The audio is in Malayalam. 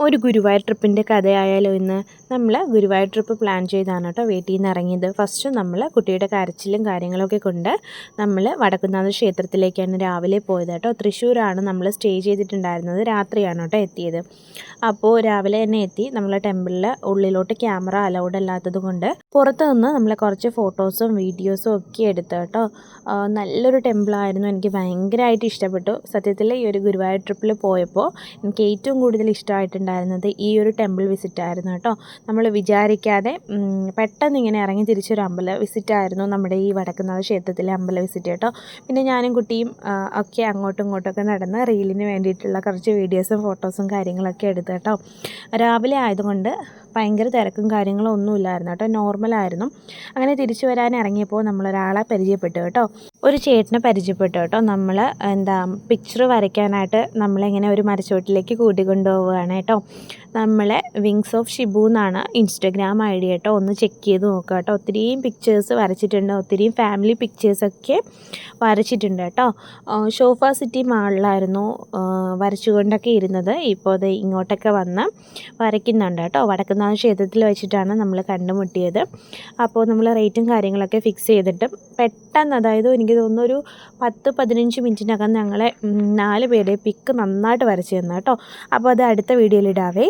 ഒരു ഗുരുവായൂർ ട്രിപ്പിൻ്റെ കഥയായാലോ ഇന്ന്. നമ്മൾ ഗുരുവായൂർ ട്രിപ്പ് പ്ലാൻ ചെയ്താണ് കേട്ടോ വീട്ടിൽ നിന്ന് ഇറങ്ങിയത്. ഫസ്റ്റ് നമ്മൾ കുട്ടിയുടെ കരച്ചിലും കാര്യങ്ങളൊക്കെ കൊണ്ട് നമ്മൾ വടക്കുംനാഥ ക്ഷേത്രത്തിലേക്കാണ് രാവിലെ പോയത് കേട്ടോ. തൃശ്ശൂരാണ് നമ്മൾ സ്റ്റേ ചെയ്തിട്ടുണ്ടായിരുന്നത്, രാത്രിയാണ് കേട്ടോ എത്തിയത്. അപ്പോൾ രാവിലെ തന്നെ എത്തി. നമ്മൾ ടെമ്പിളിൽ ഉള്ളിലോട്ട് ക്യാമറ അലൗഡ് അല്ലാത്തത് കൊണ്ട് പുറത്ത് നിന്ന് നമ്മൾ കുറച്ച് ഫോട്ടോസും വീഡിയോസും ഒക്കെ എടുത്തു കേട്ടോ. നല്ലൊരു ടെമ്പിളായിരുന്നു, എനിക്ക് ഭയങ്കരമായിട്ട് ഇഷ്ടപ്പെട്ടു. സത്യത്തിൽ ഈ ഒരു ഗുരുവായൂർ ട്രിപ്പിൽ പോയപ്പോൾ എനിക്ക് ഏറ്റവും കൂടുതൽ ഇഷ്ടമായിട്ടുണ്ടായിരുന്നത് ഈ ഒരു ടെമ്പിൾ വിസിറ്റായിരുന്നു കേട്ടോ. നമ്മൾ വിചാരിക്കാതെ പെട്ടെന്ന് ഇങ്ങനെ ഇറങ്ങി തിരിച്ചൊരു അമ്പല വിസിറ്റായിരുന്നു നമ്മുടെ ഈ വടക്കുംനാഥ ക്ഷേത്രത്തിലെ അമ്പല വിസിറ്റ് കേട്ടോ. പിന്നെ ഞാനും കുട്ടിയും ഒക്കെ അങ്ങോട്ടും ഇങ്ങോട്ടൊക്കെ നടന്ന് റീലിന് വേണ്ടിയിട്ടുള്ള കുറച്ച് വീഡിയോസും ഫോട്ടോസും കാര്യങ്ങളൊക്കെ എടുത്തു കേട്ടോ. രാവിലെ ആയതുകൊണ്ട് ഭയങ്കര തിരക്കും കാര്യങ്ങളും ഒന്നുമില്ലായിരുന്നു കേട്ടോ, നോർമലായിരുന്നു. അങ്ങനെ തിരിച്ചു വരാൻ ഇറങ്ങിയപ്പോൾ നമ്മളൊരാളെ പരിചയപ്പെട്ടു കേട്ടോ, ഒരു ചേട്ടനെ പരിചയപ്പെട്ടു കേട്ടോ. നമ്മൾ പിക്ചർ വരയ്ക്കാനായിട്ട് നമ്മളിങ്ങനെ ഒരു മരച്ചുവട്ടിലേക്ക് കൂട്ടിക്കൊണ്ടുപോവുകയാണ് കേട്ടോ. നമ്മളെ വിങ്സ് ഓഫ് ഷിബു എന്നാണ് ഇൻസ്റ്റഗ്രാം ഐ ഡി കേട്ടോ, ഒന്ന് ചെക്ക് ചെയ്ത് നോക്കുക കേട്ടോ. ഒത്തിരിയും പിക്ചേഴ്സ് വരച്ചിട്ടുണ്ട്, ഒത്തിരിയും ഫാമിലി പിക്ചേഴ്സൊക്കെ വരച്ചിട്ടുണ്ട് കേട്ടോ. ഷോഫ സിറ്റി മാളിലായിരുന്നു വരച്ചുകൊണ്ടൊക്കെ ഇരുന്നത്. ഇപ്പോൾ അത് ഇങ്ങോട്ടൊക്കെ വന്ന് വരയ്ക്കുന്നുണ്ട് കേട്ടോ. വടക്കുംനാഥ ക്ഷേത്രത്തിൽ വെച്ചിട്ടാണ് നമ്മൾ കണ്ടുമുട്ടിയത്. അപ്പോൾ നമ്മൾ റേറ്റും കാര്യങ്ങളൊക്കെ ഫിക്സ് ചെയ്തിട്ട് പെട്ടെന്ന്, അതായത് എനിക്ക് തോന്നുന്നു ഒരു 10-15 മിനിറ്റിനകം ഞങ്ങളെ 4 പേരുടെ പിക്ക് നന്നായിട്ട് വരച്ച് തന്നു കേട്ടോ. അപ്പോൾ അത് അടുത്ത വീഡിയോയിൽ ഇടാവേ.